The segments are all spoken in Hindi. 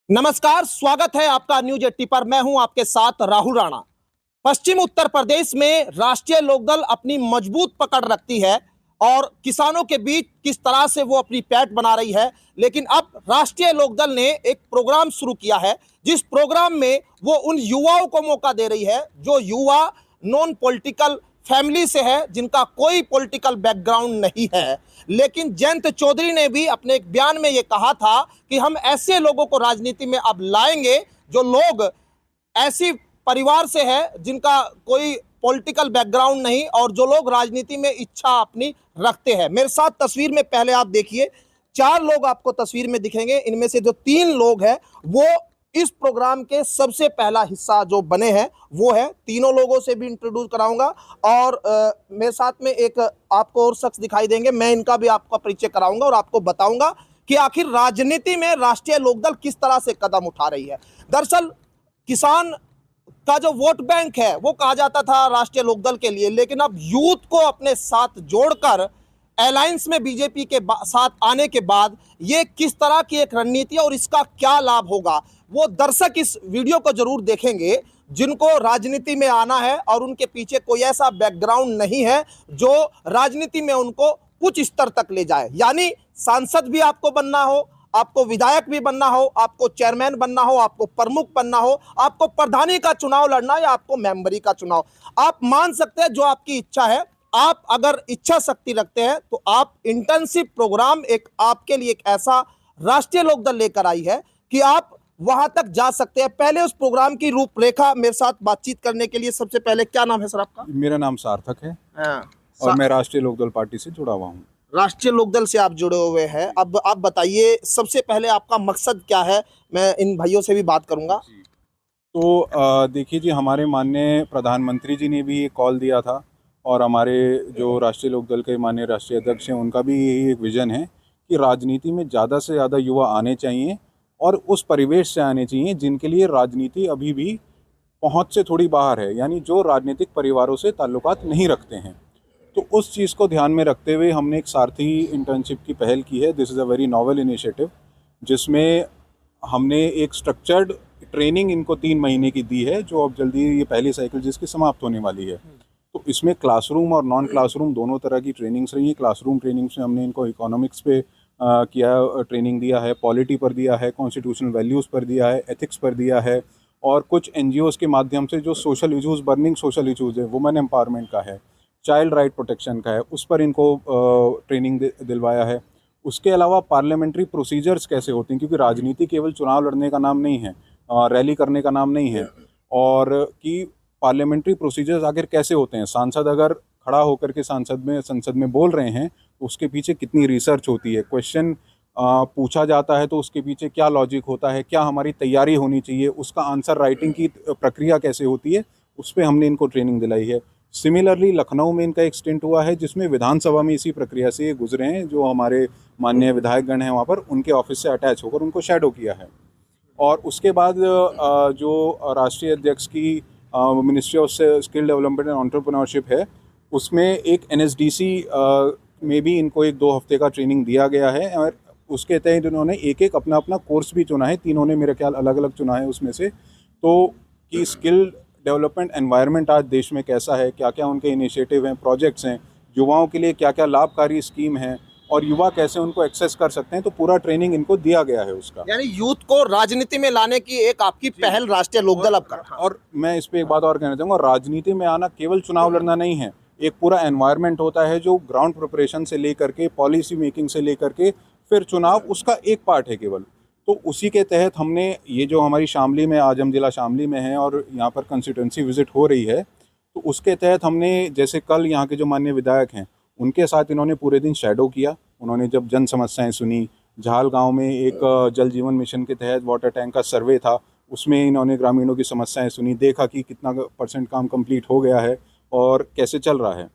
नमस्कार, स्वागत है आपका न्यूज 80 पर। मैं हूं आपके साथ राहुल राणा। पश्चिम उत्तर प्रदेश में राष्ट्रीय लोकदल अपनी मजबूत पकड़ रखती है और किसानों के बीच किस तरह से वो अपनी पैठ बना रही है। लेकिन अब राष्ट्रीय लोकदल ने एक प्रोग्राम शुरू किया है, जिस प्रोग्राम में वो उन युवाओं को मौका दे रही है जो युवा नॉन पॉलिटिकल फैमिली से है, जिनका कोई पॉलिटिकल बैकग्राउंड नहीं है। लेकिन जयंत चौधरी ने भी अपने एक बयान में ये कहा था कि हम ऐसे लोगों को राजनीति में अब लाएंगे जो लोग ऐसी परिवार से है जिनका कोई पॉलिटिकल बैकग्राउंड नहीं और जो लोग राजनीति में इच्छा अपनी रखते हैं। मेरे साथ तस्वीर में पहले आप देखिए, 4 लोग आपको तस्वीर में दिखेंगे। इनमें से जो 3 लोग हैं वो इस प्रोग्राम के सबसे पहला हिस्सा जो बने हैं वो है। तीनों लोगों से भी इंट्रोड्यूस कराऊंगा और मेरे साथ में एक आपको और शख्स दिखाई देंगे। मैं इनका भी आपका परिचय कराऊंगा और आपको बताऊंगा कि आखिर राजनीति में राष्ट्रीय लोकदल किस तरह से कदम उठा रही है। दरअसल किसान का जो वोट बैंक है वो कहा जाता था राष्ट्रीय लोकदल के लिए, लेकिन अब यूथ को अपने साथ जोड़कर अलायंस में बीजेपी के साथ आने के बाद ये किस तरह की एक रणनीति है और इसका क्या लाभ होगा, वो दर्शक इस वीडियो को जरूर देखेंगे जिनको राजनीति में आना है और उनके पीछे कोई ऐसा बैकग्राउंड नहीं है जो राजनीति में उनको कुछ स्तर तक ले जाए। यानी सांसद भी आपको बनना हो, आपको विधायक भी बनना हो, आपको चेयरमैन बनना हो, आपको प्रमुख बनना हो, आपको प्रधानी का चुनाव लड़ना या आपको मेंबरी का चुनाव, आप मान सकते हैं जो आपकी इच्छा है। आप अगर इच्छा शक्ति रखते हैं तो आप इंटर्नशिप प्रोग्राम एक आपके लिए एक ऐसा राष्ट्रीय लोकदल लेकर आई है कि आप वहां तक जा सकते हैं। पहले उस प्रोग्राम की रूपरेखा मेरे साथ बातचीत करने के लिए सबसे पहले, क्या नाम है सर आपका? मेरा नाम सार्थक है हाँ, और मैं राष्ट्रीय लोकदल पार्टी से जुड़ा हुआ हूँ। राष्ट्रीय लोकदल से आप जुड़े हुए हैं। अब आप बताइए सबसे पहले आपका मकसद क्या है। मैं इन भाइयों से भी बात करूंगा। तो देखिए जी, हमारे माननीय प्रधानमंत्री जी ने भी एक कॉल दिया था और हमारे जो राष्ट्रीय लोकदल के माननीय राष्ट्रीय अध्यक्ष हैं उनका भी यही एक विज़न है कि राजनीति में ज़्यादा से ज़्यादा युवा आने चाहिए और उस परिवेश से आने चाहिए जिनके लिए राजनीति अभी भी पहुंच से थोड़ी बाहर है, यानी जो राजनीतिक परिवारों से ताल्लुकात नहीं रखते हैं। तो उस चीज़ को ध्यान में रखते हुए हमने एक सारथी इंटर्नशिप की पहल की है। This is a very novel initiative, जिसमें हमने एक स्ट्रक्चर्ड ट्रेनिंग इनको 3 महीने की दी है, जो अब जल्दी ये पहली साइकिल जिसकी समाप्त होने वाली है। तो इसमें क्लासरूम और नॉन क्लासरूम दोनों तरह की ट्रेनिंग्स रही हैं। क्लासरूम ट्रेनिंग्स में हमने इनको इकोनॉमिक्स पे ट्रेनिंग दिया है, पॉलिटी पर दिया है, कॉन्स्टिट्यूशनल वैल्यूज़ पर दिया है, एथिक्स पर दिया है और कुछ एनजीओज़ के माध्यम से जो social issues, burning social issues है, वुमेन एम्पावरमेंट का है, चाइल्ड राइट प्रोटेक्शन का है, उस पर इनको ट्रेनिंग दिलवाया है। उसके अलावा पार्लियामेंट्री प्रोसीजर्स कैसे होते हैं, क्योंकि राजनीति केवल चुनाव लड़ने का नाम नहीं है, रैली करने का नाम नहीं है, और कि पार्लियामेंट्री प्रोसीजर्स आखिर कैसे होते हैं। सांसद अगर खड़ा होकर के संसद में बोल रहे हैं तो उसके पीछे कितनी रिसर्च होती है, क्वेश्चन पूछा जाता है तो उसके पीछे क्या लॉजिक होता है, क्या हमारी तैयारी होनी चाहिए, उसका आंसर राइटिंग की प्रक्रिया कैसे होती है, उस पर हमने इनको ट्रेनिंग दिलाई है। सिमिलरली लखनऊ में इनका एक स्टिंट हुआ है जिसमें विधानसभा में इसी प्रक्रिया से ये गुजरे हैं। जो हमारे माननीय विधायकगण हैं वहाँ पर उनके ऑफिस से अटैच होकर उनको शैडो किया है। और उसके बाद जो राष्ट्रीय अध्यक्ष की ministry of skill development and entrepreneurship है, उसमें एक एनएसडीसी में भी इनको 1-2 हफ्ते का ट्रेनिंग दिया गया है और उसके तहत इन्होंने एक अपना अपना कोर्स भी चुना है। तीनों ने मेरे ख्याल अलग अलग चुना है उसमें से। तो कि स्किल डेवलपमेंट एनवायरनमेंट आज देश में कैसा है, क्या क्या उनके इनिशिएटिव हैं, प्रोजेक्ट्स हैं, युवाओं के लिए क्या क्या लाभकारी स्कीम है और युवा कैसे उनको एक्सेस कर सकते हैं, तो पूरा ट्रेनिंग इनको दिया गया है उसका। यानी यूथ को राजनीति में लाने की एक आपकी पहल राष्ट्रीय लोकदल अब कर रहा है। और मैं इस पे एक बात और कहना चाहूँगा, राजनीति में आना केवल चुनाव लड़ना नहीं है, एक पूरा एनवायरनमेंट होता है जो ग्राउंड प्रिपरेशन से लेकर के पॉलिसी मेकिंग से लेकर के फिर चुनाव, उसका एक पार्ट है केवल। तो उसी के तहत हमने ये जो हमारी शामली में, आज हम जिला शामली में है और यहाँ पर कंस्टिट्यूंसी विजिट हो रही है, तो उसके तहत हमने जैसे कल यहाँ के जो माननीय विधायक हैं उनके साथ इन्होंने पूरे दिन शैडो किया। उन्होंने जब जन समस्याएं सुनी, झाल गांव में एक जल जीवन मिशन के तहत वाटर टैंक का सर्वे था, उसमें इन्होंने ग्रामीणों की समस्याएं सुनी, देखा कि कितना % काम कंप्लीट हो गया है और कैसे चल रहा है,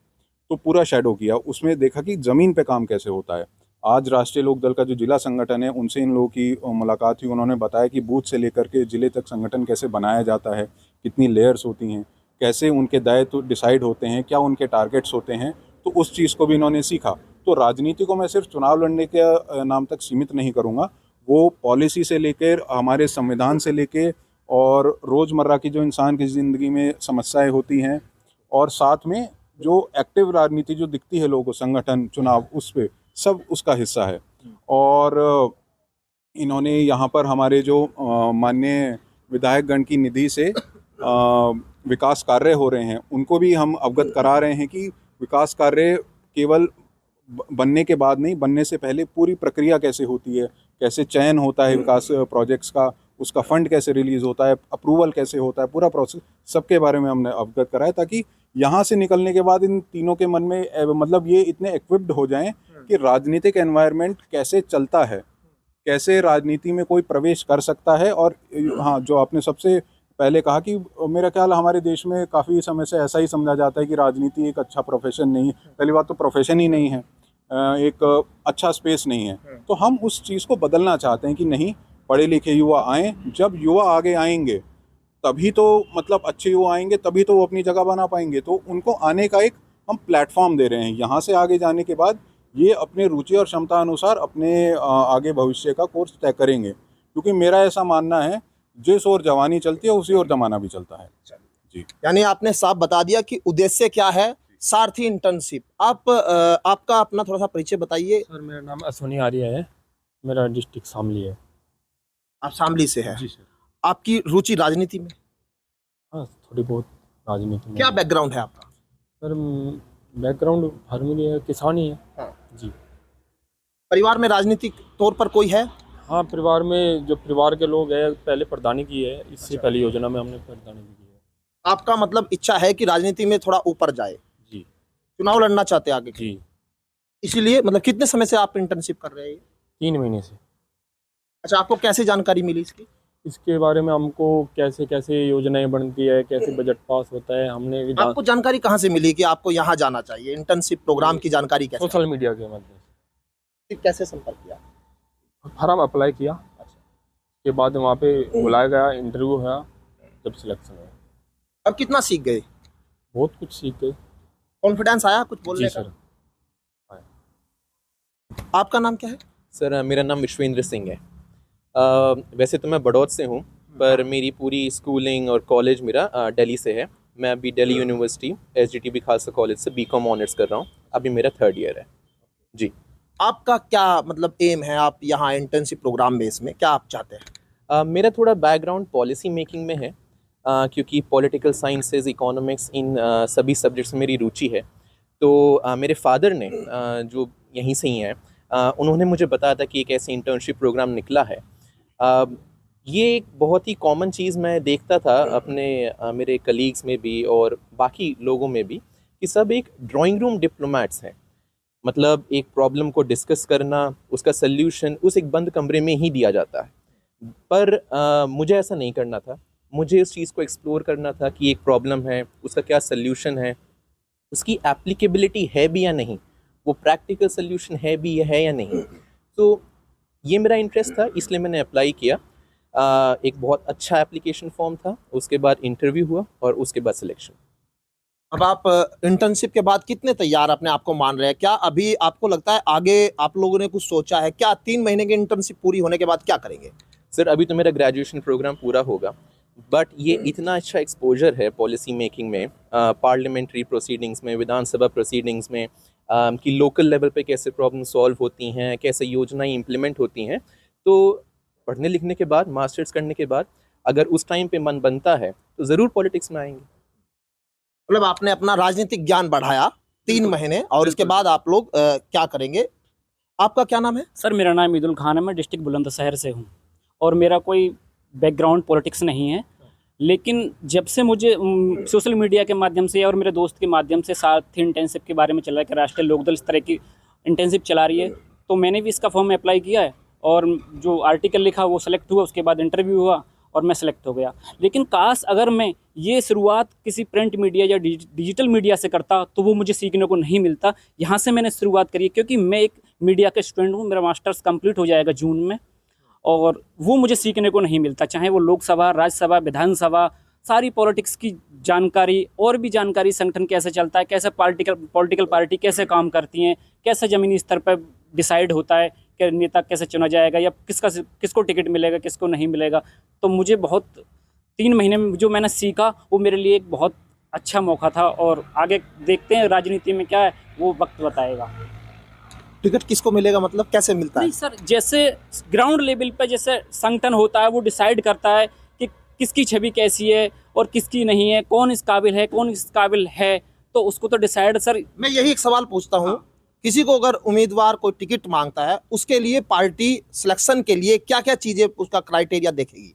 तो पूरा शैडो किया। उसमें देखा कि ज़मीन पे काम कैसे होता है। आज राष्ट्रीय लोकदल का जो जिला संगठन है उनसे इन लोगों की मुलाकात हुई। उन्होंने बताया कि बूथ से लेकर के ज़िले तक संगठन कैसे बनाया जाता है, कितनी लेयर्स होती हैं, कैसे उनके दायित्व डिसाइड होते हैं, क्या उनके टारगेट्स होते हैं, तो उस चीज़ को भी इन्होंने सीखा। तो राजनीति को मैं सिर्फ चुनाव लड़ने के नाम तक सीमित नहीं करूँगा, वो पॉलिसी से लेकर हमारे संविधान से लेके और रोज़मर्रा की जो इंसान की ज़िंदगी में समस्याएं होती हैं, और साथ में जो एक्टिव राजनीति जो दिखती है लोगों को, संगठन चुनाव, उस पे सब उसका हिस्सा है। और इन्होंने यहाँ पर हमारे जो माननीय विधायकगण की निधि से विकास कार्य हो रहे हैं, उनको भी हम अवगत करा रहे हैं कि विकास कार्य केवल बनने के बाद नहीं, बनने से पहले पूरी प्रक्रिया कैसे होती है, कैसे चयन होता है विकास प्रोजेक्ट्स का, उसका फंड कैसे रिलीज़ होता है, अप्रूवल कैसे होता है, पूरा प्रोसेस सबके बारे में हमने अवगत कराया, ताकि यहाँ से निकलने के बाद इन तीनों के मन में मतलब ये इतने इक्विप्ड हो जाएं कि राजनीतिक एनवायरनमेंट कैसे चलता है, कैसे राजनीति में कोई प्रवेश कर सकता है। और हाँ, जो आपने सबसे पहले कहा कि मेरा ख्याल हमारे देश में काफ़ी समय से ऐसा ही समझा जाता है कि राजनीति एक अच्छा प्रोफेशन नहीं है। पहली बात तो प्रोफेशन ही नहीं है, एक अच्छा स्पेस नहीं है। तो हम उस चीज़ को बदलना चाहते हैं कि नहीं, पढ़े लिखे युवा आएँ। जब युवा आगे आएंगे तभी तो मतलब अच्छे युवा आएंगे, तभी तो वो अपनी जगह बना पाएंगे। तो उनको आने का एक हम प्लेटफॉर्म दे रहे हैं। यहाँ से आगे जाने के बाद ये अपने रुचि और क्षमता अनुसार अपने आगे भविष्य का कोर्स तय करेंगे, क्योंकि मेरा ऐसा मानना है, जिस ओर जवानी चलती है उसी ओर जमाना भी चलता है। जी, यानी आपने साफ बता दिया कि उद्देश्य क्या है, सारथी इंटर्नशिप। आप आपका अपना थोड़ा सा परिचय बताइए। सर मेरा नाम अश्वनी आर्य है, मेरा डिस्ट्रिक्ट शामली है। आप शामली से हैं। जी सर। आपकी रुचि राजनीति में, हाँ थोड़ी बहुत राजनीति में। क्या बैकग्राउंड है आपका? सर बैकग्राउंड फार्मिंग है, किसान ही है। हाँ। जी। परिवार में राजनीतिक तौर पर कोई है? हाँ परिवार में जो परिवार के लोग हैं, पहले प्रधानी की है, इससे पहले योजना में हमने प्रधानी की है। आपका मतलब इच्छा है कि राजनीति में थोड़ा ऊपर जाए? जी। चुनाव लड़ना चाहते हैं आगे? जी। इसीलिए मतलब कितने समय से आप इंटर्नशिप कर रहे हैं? 3 महीने से। अच्छा, आपको कैसे जानकारी मिली इसकी? इसके बारे में हमको कैसे कैसे योजनाएं बनती है, कैसे बजट पास होता है, हमने भी आपको जानकारी कहाँ से मिली कि आपको यहाँ जाना चाहिए? इंटर्नशिप प्रोग्राम की जानकारी कैसे? सोशल मीडिया के माध्यम से। फिर कैसे संपर्क किया? फॉर्म अप्लाई किया, के बाद वहाँ पे बुलाया गया, इंटरव्यू हुआ, जब सिलेक्शन हुआ। अब कितना सीख गए? बहुत कुछ सीख गए। कॉन्फिडेंस आया कुछ बोलने जी का? सर। आपका नाम क्या है? सर मेरा नाम विश्वेंद्र सिंह है। वैसे तो मैं बड़ौद से हूँ, पर मेरी पूरी स्कूलिंग और कॉलेज मेरा दिल्ली से है। मैं अभी Delhi university SGTB Khalsa college से BCom ऑनर्स कर रहा हूँ। अभी मेरा 3rd ईयर है। जी। आपका क्या मतलब एम है? आप यहाँ इंटर्नशिप प्रोग्राम बेस में क्या आप चाहते हैं? मेरा थोड़ा बैकग्राउंड पॉलिसी मेकिंग में है, क्योंकि पॉलिटिकल साइंसेज, इकोनॉमिक्स, इन सभी सब्जेक्ट्स में मेरी रुचि है। तो मेरे फादर ने जो यहीं से ही हैं, उन्होंने मुझे बताया था कि एक ऐसे इंटर्नशिप प्रोग्राम निकला है। ये एक बहुत ही कॉमन चीज़ मैं देखता था अपने मेरे कलीग्स में भी और बाकी लोगों में भी, कि सब एक ड्राइंग रूम डिप्लोमैट्स हैं। मतलब एक प्रॉब्लम को डिस्कस करना, उसका सल्यूशन उस एक बंद कमरे में ही दिया जाता है। पर मुझे ऐसा नहीं करना था। मुझे इस चीज़ को एक्सप्लोर करना था कि एक प्रॉब्लम है, उसका क्या सल्यूशन है, उसकी एप्लीकेबिलिटी है भी या नहीं, वो प्रैक्टिकल सल्यूशन है भी है या नहीं। तो ये मेरा इंटरेस्ट था, इसलिए मैंने अप्लाई किया। एक बहुत अच्छा एप्लीकेशन फॉर्म था, उसके बाद इंटरव्यू हुआ और उसके बाद सिलेक्शन। अब आप इंटर्नशिप के बाद कितने तैयार अपने आप को मान रहे हैं? क्या अभी आपको लगता है आगे आप लोगों ने कुछ सोचा है क्या? 3 महीने की इंटर्नशिप पूरी होने के बाद क्या करेंगे? सर अभी तो मेरा ग्रेजुएशन प्रोग्राम पूरा होगा, बट ये इतना अच्छा एक्सपोजर है पॉलिसी मेकिंग में, पार्लियामेंट्री प्रोसीडिंग्स में, विधानसभा प्रोसीडिंग्स में, कि लोकल लेवल पे कैसे प्रॉब्लम सॉल्व होती हैं, कैसे योजनाएं इम्प्लीमेंट होती हैं। तो पढ़ने लिखने के बाद, मास्टर्स करने के बाद, अगर उस टाइम पे मन बनता है तो ज़रूर पॉलिटिक्स में आएंगे। मतलब आपने अपना राजनीतिक ज्ञान बढ़ाया 3 महीने, और उसके बाद आप लोग क्या करेंगे? आपका क्या नाम है? सर मेरा नाम ईदुल खान है, मैं डिस्ट्रिक्ट बुलंदशहर से हूँ और मेरा कोई बैकग्राउंड पॉलिटिक्स नहीं है। लेकिन जब से मुझे सोशल मीडिया के माध्यम से और मेरे दोस्त के माध्यम से सारथी इंटर्नशिप के बारे में चला है कि राष्ट्रीय लोकदल इस तरह की इंटर्नशिप चला रही है, तो मैंने भी इसका फॉर्म अप्लाई किया है और जो आर्टिकल लिखा वो सेलेक्ट हुआ, उसके बाद इंटरव्यू हुआ और मैं सेलेक्ट हो गया। लेकिन काश अगर मैं ये शुरुआत किसी प्रिंट मीडिया या डिजिटल मीडिया से करता तो वो मुझे सीखने को नहीं मिलता। यहाँ से मैंने शुरुआत करी है, क्योंकि मैं एक मीडिया का स्टूडेंट हूँ, मेरा मास्टर्स कंप्लीट हो जाएगा जून में, और वो मुझे सीखने को नहीं मिलता। चाहे वो लोकसभा, राज्यसभा, विधानसभा, सारी पॉलिटिक्स की जानकारी और भी जानकारी, संगठन कैसे चलता है, कैसे पॉलिटिकल पार्टी कैसे काम करती हैं, कैसे ज़मीनी स्तर पर डिसाइड होता है, के नेता कैसे चुना जाएगा या किसको टिकट मिलेगा, किसको नहीं मिलेगा। तो मुझे बहुत 3 महीने में जो मैंने सीखा वो मेरे लिए एक बहुत अच्छा मौका था, और आगे देखते हैं राजनीति में क्या है वो वक्त बताएगा। टिकट किसको मिलेगा, मतलब कैसे मिलता है? नहीं सर, जैसे ग्राउंड लेवल पे जैसे संगठन होता है वो डिसाइड करता है कि किसकी छवि कैसी है और किसकी नहीं है, कौन इस काबिल है, कौन इस काबिल है, तो उसको तो डिसाइड सर। मैं यही एक सवाल पूछता हूँ, किसी को अगर उम्मीदवार कोई टिकट मांगता है उसके लिए पार्टी सिलेक्शन के लिए क्या क्या चीजें उसका क्राइटेरिया देखेगी?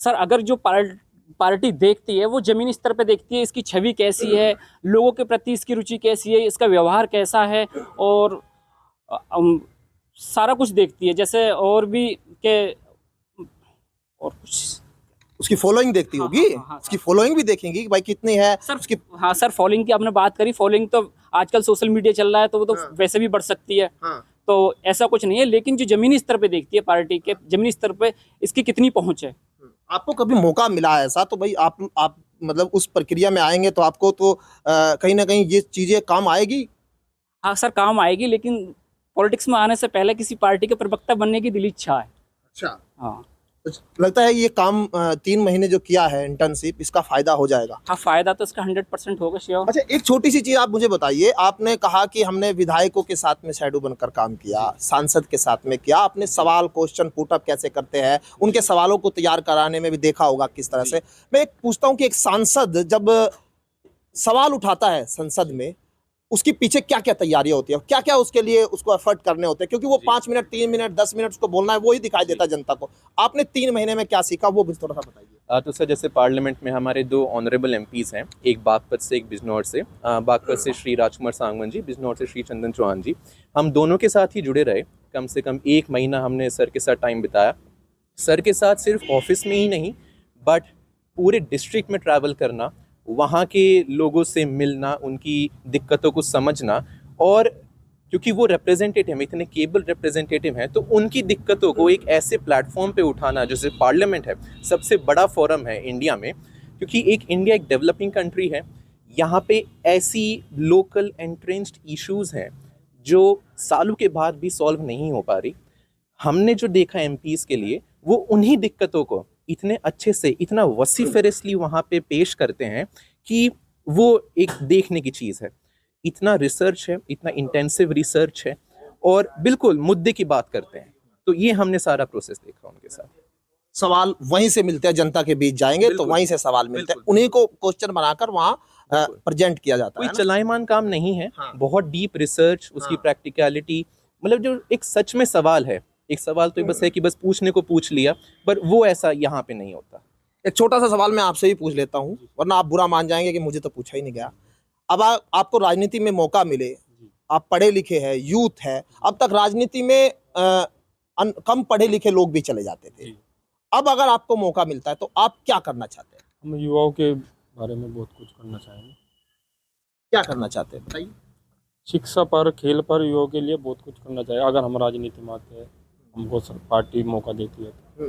सर अगर जो पार्टी देखती है वो ज़मीनी स्तर पे देखती है, इसकी छवि कैसी है, लोगों के प्रति इसकी रुचि कैसी है, इसका व्यवहार कैसा है, और सारा कुछ देखती है। जैसे और भी के और कुछ उसकी फॉलोइंग देखती होगी। हाँ, उसकी फॉलोइंग भी देखेंगी कि भाई कितनी है सर उसकी। हाँ सर, फॉलोइंग की आपने बात करी, फॉलोइंग तो आजकल सोशल मीडिया चल रहा है तो वो तो वैसे भी बढ़ सकती है। तो ऐसा कुछ नहीं है, लेकिन जो ज़मीनी स्तर पे देखती है पार्टी के ज़मीनी स्तर पे इसकी कितनी पहुंच है। आपको कभी मौका मिला है ऐसा, तो भाई आप मतलब उस प्रक्रिया में आएंगे तो आपको तो कहीं ना कहीं ये चीजें काम आएगी। हाँ सर, काम आएगी, लेकिन पॉलिटिक्स में आने से पहले किसी पार्टी के प्रवक्ता बनने की दिली इच्छा है। अच्छा, हाँ तो लगता है ये काम 3 महीने जो किया है इंटर्नशिप, इसका फायदा हो जाएगा। हाँ, फायदा तो इसका 100% होगा श्योर। अच्छा, एक छोटी सी चीज आप मुझे बताइए, आपने कहा कि हमने विधायकों के साथ में शैडो बनकर काम किया, सांसद के साथ में किया, आपने सवाल क्वेश्चन पुटअप कैसे करते हैं, उनके सवालों को तैयार कराने में भी देखा होगा किस तरह से। मैं एक पूछता हूँ कि एक सांसद जब सवाल उठाता है संसद में, उसके पीछे क्या क्या तैयारियां होती है, क्या क्या उसके लिए उसको एफर्ट करने होते हैं, क्योंकि वो 5 मिनट 3 मिनट 10 मिनट उसको बोलना है, वो ही दिखाई देता है जनता को। आपने 3 महीने में क्या सीखा वो भी थोड़ा सा बताइए। तो सर, जैसे पार्लियामेंट में हमारे 2 ऑनरेबल एमपीज़ हैं, एक बागपत से, एक बिजनौर से। बागपत से श्री राजकुमार सांगवान जी, बिजनौर से श्री चंदन चौहान जी। हम दोनों के साथ ही जुड़े रहे, कम से कम 1 महीना हमने सर के साथ टाइम बिताया। सर के साथ सिर्फ ऑफिस में ही नहीं बट पूरे डिस्ट्रिक्ट में ट्रैवल करना, वहाँ के लोगों से मिलना, उनकी दिक्कतों को समझना, और क्योंकि वो रिप्रेजेंटेटिव हैं, इतने केबल रिप्रेजेंटेटिव हैं, तो उनकी दिक्कतों को एक ऐसे प्लेटफॉर्म पे उठाना जैसे पार्लियामेंट है, सबसे बड़ा फोरम है इंडिया में, क्योंकि इंडिया एक डेवलपिंग कंट्री है। यहाँ पे ऐसी लोकल एंट्रेंस्ड इश्यूज़ हैं जो सालों के बाद भी सॉल्व नहीं हो पा रही। हमने जो देखा एमपीज़ के लिए, वो उन्हीं दिक्कतों को इतने अच्छे से, इतना वसीफेरसली वहाँ पे पेश करते हैं कि वो एक देखने की चीज़ है। इतना रिसर्च है, इतना इंटेंसिव रिसर्च है, और बिल्कुल मुद्दे की बात करते हैं। तो ये हमने सारा प्रोसेस देखा उनके साथ। सवाल वहीं से मिलते हैं, जनता के बीच जाएंगे तो वहीं से सवाल मिलते हैं, उन्हीं को क्वेश्चन बनाकर वहाँ प्रेजेंट किया जाता है। कोई चलायमान काम नहीं है। हाँ। बहुत डीप रिसर्च, उसकी प्रैक्टिकलिटी, मतलब जो एक सच में सवाल है, एक सवाल तो बस है कि बस पूछने को पूछ लिया, पर वो ऐसा यहाँ पे नहीं होता। एक छोटा सा सवाल मैं आपसे ही पूछ लेता हूँ, वरना आप बुरा मान जाएंगे कि मुझे तो पूछा ही नहीं गया। अब आपको राजनीति में मौका मिले, आप पढ़े लिखे हैं, यूथ है, अब तक राजनीति में कम पढ़े लिखे लोग भी चले जाते थे, अब अगर आपको मौका मिलता है तो आप क्या करना चाहते हैं? हम युवाओं के बारे में बहुत कुछ करना चाहेंगे। क्या करना चाहते हैं बताइए। शिक्षा पर, खेल पर युवाओं के लिए बहुत कुछ करना चाहिए। अगर हम राजनीति में आते हैं, हमको पार्टी मौका देती है तो।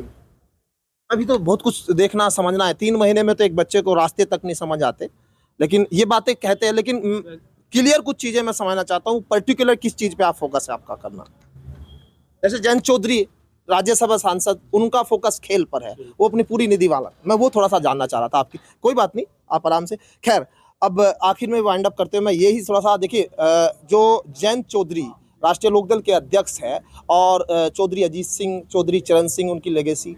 अभी तो बहुत कुछ देखना समझना है, 3 महीने में तो एक बच्चे को रास्ते तक नहीं समझ आते, लेकिन ये बातें कहते हैं, लेकिन क्लियर कुछ चीजें मैं समझना चाहता हूँ। पर्टिकुलर किस चीज पे आप फोकस है आपका करना? जैसे जयंत चौधरी राज्यसभा सांसद, उनका फोकस खेल पर है, वो अपनी पूरी निधि वाला, मैं वो थोड़ा सा जानना चाह रहा था आपकी। कोई बात नहीं, आप आराम से। खैर, अब आखिर में वाइंड अप करते हुए मैं यही थोड़ा सा, देखिए जो जयंत चौधरी राष्ट्रीय लोकदल के अध्यक्ष है, और चौधरी अजीत सिंह, चौधरी चरण सिंह, उनकी लेगेसी,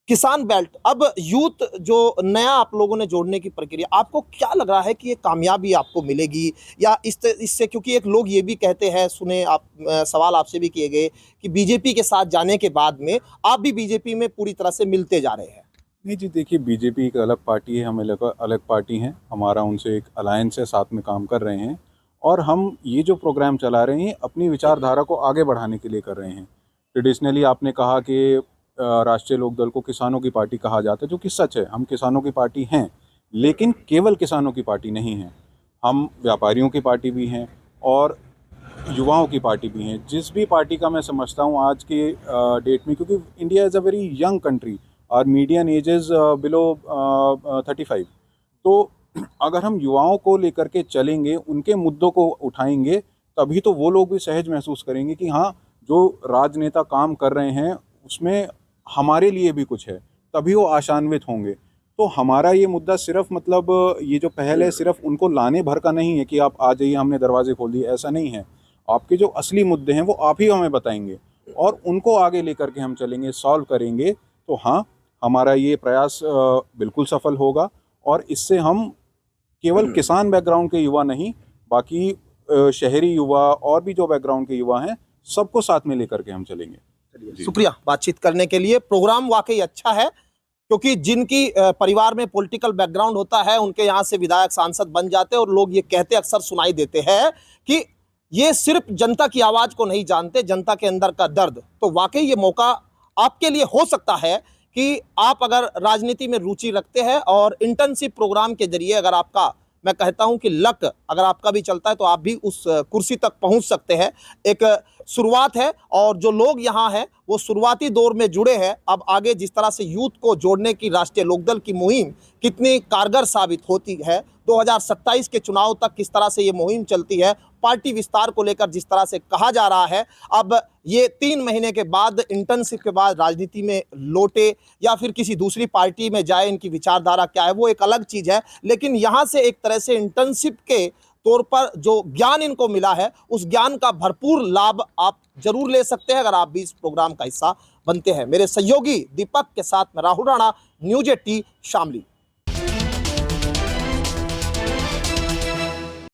किसान बेल्ट, अब यूथ जो नया आप लोगों ने जोड़ने की प्रक्रिया, आपको क्या लग रहा है कि ये कामयाबी आपको मिलेगी या इससे, क्योंकि एक लोग ये भी कहते हैं, सुने आप, सवाल आपसे भी किए गए कि बीजेपी के साथ जाने के बाद में आप भी बीजेपी में पूरी तरह से मिलते जा रहे हैं। नहीं जी, देखिए, बीजेपी एक अलग पार्टी है, हम अलग पार्टी हैं, हमारा उनसे एक अलायंस है, साथ में काम कर रहे हैं, और हम ये जो प्रोग्राम चला रहे हैं अपनी विचारधारा को आगे बढ़ाने के लिए कर रहे हैं। ट्रेडिशनली आपने कहा कि राष्ट्रीय लोकदल को किसानों की पार्टी कहा जाता है, जो कि सच है, हम किसानों की पार्टी हैं, लेकिन केवल किसानों की पार्टी नहीं है, हम व्यापारियों की पार्टी भी हैं और युवाओं की पार्टी भी हैं। जिस भी पार्टी का मैं समझता हूँ आज के डेट में, क्योंकि India is a very young country और मीडियन एज इज़ बिलो 35, तो अगर हम युवाओं को लेकर के चलेंगे, उनके मुद्दों को उठाएंगे, तभी तो वो लोग भी सहज महसूस करेंगे कि हाँ, जो राजनेता काम कर रहे हैं उसमें हमारे लिए भी कुछ है, तभी वो आशान्वित होंगे। तो हमारा ये मुद्दा सिर्फ मतलब ये जो पहल है सिर्फ उनको लाने भर का नहीं है कि आप आ जाइए हमने दरवाजे खोल दिए, ऐसा नहीं है। आपके जो असली मुद्दे हैं वो आप ही हमें बताएंगे और उनको आगे लेकर के हम चलेंगे, सॉल्व करेंगे। तो हाँ, हमारा ये प्रयास बिल्कुल सफल होगा और इससे हम केवल किसान बैकग्राउंड के युवा नहीं, बाकी शहरी युवा और भी जो बैकग्राउंड के युवा हैं सबको साथ में लेकर के हम चलेंगे। शुक्रिया बातचीत करने के लिए। प्रोग्राम वाकई अच्छा है, क्योंकि जिनकी परिवार में पॉलिटिकल बैकग्राउंड होता है उनके यहाँ से विधायक सांसद बन जाते हैं और लोग ये कहते अक्सर सुनाई देते हैं कि ये सिर्फ जनता की आवाज को नहीं जानते, जनता के अंदर का दर्द। तो वाकई ये मौका आपके लिए हो सकता है कि आप अगर राजनीति में रुचि रखते हैं और इंटर्नशिप प्रोग्राम के जरिए अगर आपका, मैं कहता हूं कि लक अगर आपका भी चलता है तो आप भी उस कुर्सी तक पहुंच सकते हैं। एक शुरुआत है और जो लोग यहाँ हैं वो शुरुआती दौर में जुड़े हैं। अब आगे जिस तरह से यूथ को जोड़ने की राष्ट्रीय लोकदल की मुहिम कितनी कारगर साबित होती है, 2027 के चुनाव तक किस तरह से ये मुहिम चलती है, पार्टी विस्तार को लेकर जिस तरह से कहा जा रहा है, अब ये 3 महीने के बाद इंटर्नशिप के बाद राजनीति में लौटे या फिर किसी दूसरी पार्टी में जाए, इनकी विचारधारा क्या है वो एक अलग चीज़ है। लेकिन यहाँ से एक तरह से इंटर्नशिप के तौर पर जो ज्ञान इनको मिला है उस ज्ञान का भरपूर लाभ आप जरूर ले सकते हैं अगर आप भी इस प्रोग्राम का हिस्सा बनते हैं। मेरे सहयोगी दीपक के साथ मैं राहुल राणा, न्यूज़ 18 शामली।